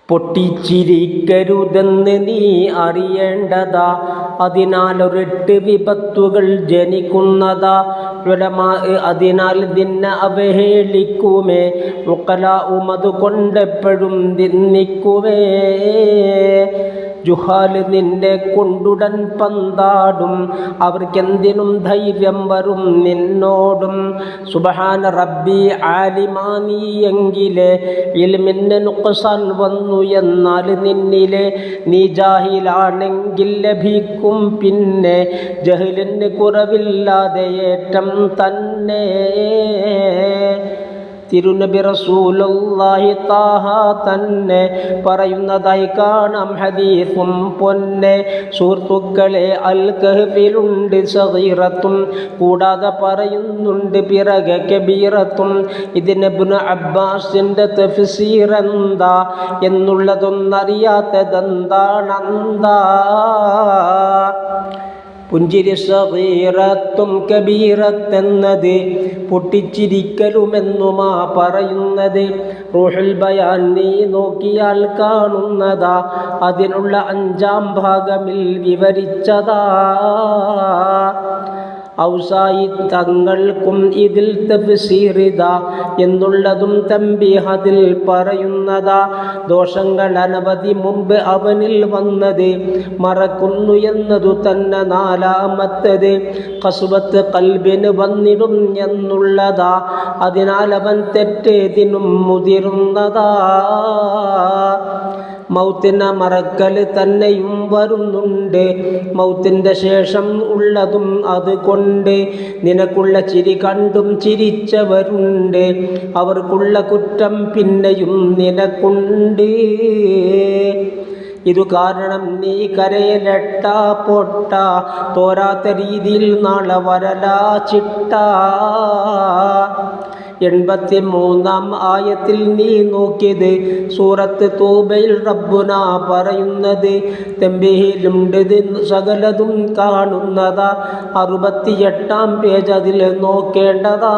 പൊട്ടിച്ചിരിക്കരുതെന്ന് നീ അറിയേണ്ടതാ, അതിനാലൊരെട്ട് വിപത്തുകൾ ജനിക്കുന്നതാ. ഉലമാ അതിനാൽ നിന്നെ അവഹേളിക്കുമേ, ഉഖലാഉം അതുകൊണ്ടെപ്പോഴും നിന്ദിക്കുമേ. ജുഹാല് നിന്നെ കൊണ്ടുടൻ പന്താടും, അവർക്കെന്തിനും ധൈര്യം വരും നിന്നോടും. സുബ്ഹാന റബ്ബി ആലിമാ നീയെങ്കിലേ ഇൽമിന് നുഖ്സാൻ വന്നു എന്നാൽ നിന്നിലെ. നീ ജാഹിലാണെങ്കിൽ ലഭിക്കും പിന്നെ ജഹലിന് കുറവില്ലാതെ ഏറ്റം തന്നെ. തിരുനബി റസൂലുള്ളാഹി ത്വാഹ തന്നെ പറയുന്നതായി കാണാം ഹദീസും പൊന്നെ. സുഹൃത്തുക്കളെ, അൽ കഹ്ഫിലുണ്ട് സഗീറത്തുൻ, കൂടാതെ പറയുന്നുണ്ട് പിറകെ കബീറത്തുൻ. ഇതിന് ഇബ്നു അബ്ബാസിന്റെ തഫ്സീർ എന്താ എന്നുള്ളതൊന്നറിയാത്തതെന്താണെന്താ? പുഞ്ചിരി സഗീറത്തും കബീറത്തെന്നത് പൊട്ടിച്ചിരിക്കലുമെന്നുമാ പറയുന്നത്. റൂഹുൽ ബയാൻ നീ നോക്കിയാൽ കാണുന്നതാ, അതിനുള്ള 5-ാം ഭാഗമിൽ വിവരിച്ചതാ. ഔസായി തങ്ങൾക്കും ഇതിൽ തഫ്സീറിതാ എന്നുള്ളതും തംബീഹതിൽ പറയുന്നതാ. ദോഷങ്ങൾ അനവധി മുമ്പ് അവനിൽ വന്നത് മറക്കുന്നു എന്നതു തന്നെ 4-മത്തത്. ഖസ്വത്ത് ഖൽബിന് വന്നിടും എന്നുള്ളതാ, അതിനാൽ അവൻ തെറ്റേതിനും മുതിരുന്നതാ. മൗത്തിനെ മറക്കൽ തന്നെയും വരുന്നുണ്ട്, മൗത്തിൻ്റെ ശേഷം ഉള്ളതും അതുകൊണ്ട്. നിനക്കുള്ള ചിരി കണ്ടും ചിരിച്ചവരുണ്ട്, അവർക്കുള്ള കുറ്റം പിന്നെയും നിനക്കുണ്ട്. ഇതു കാരണം നീ കരയിലെട്ട പൊട്ട, തോരാത്ത രീതിയിൽ നാളെ വരലാ ചിട്ട. 83-ാം ആയത്തിൽ നീ നോക്കിയത് സൂറത്ത് തൗബയിൽ റബ്ബുന പറയുന്നത്. തംബീഹിലുണ്ട് സകലതും കാണുന്നതാ, 68-ാം പേജ് അതിൽ നോക്കേണ്ടതാ.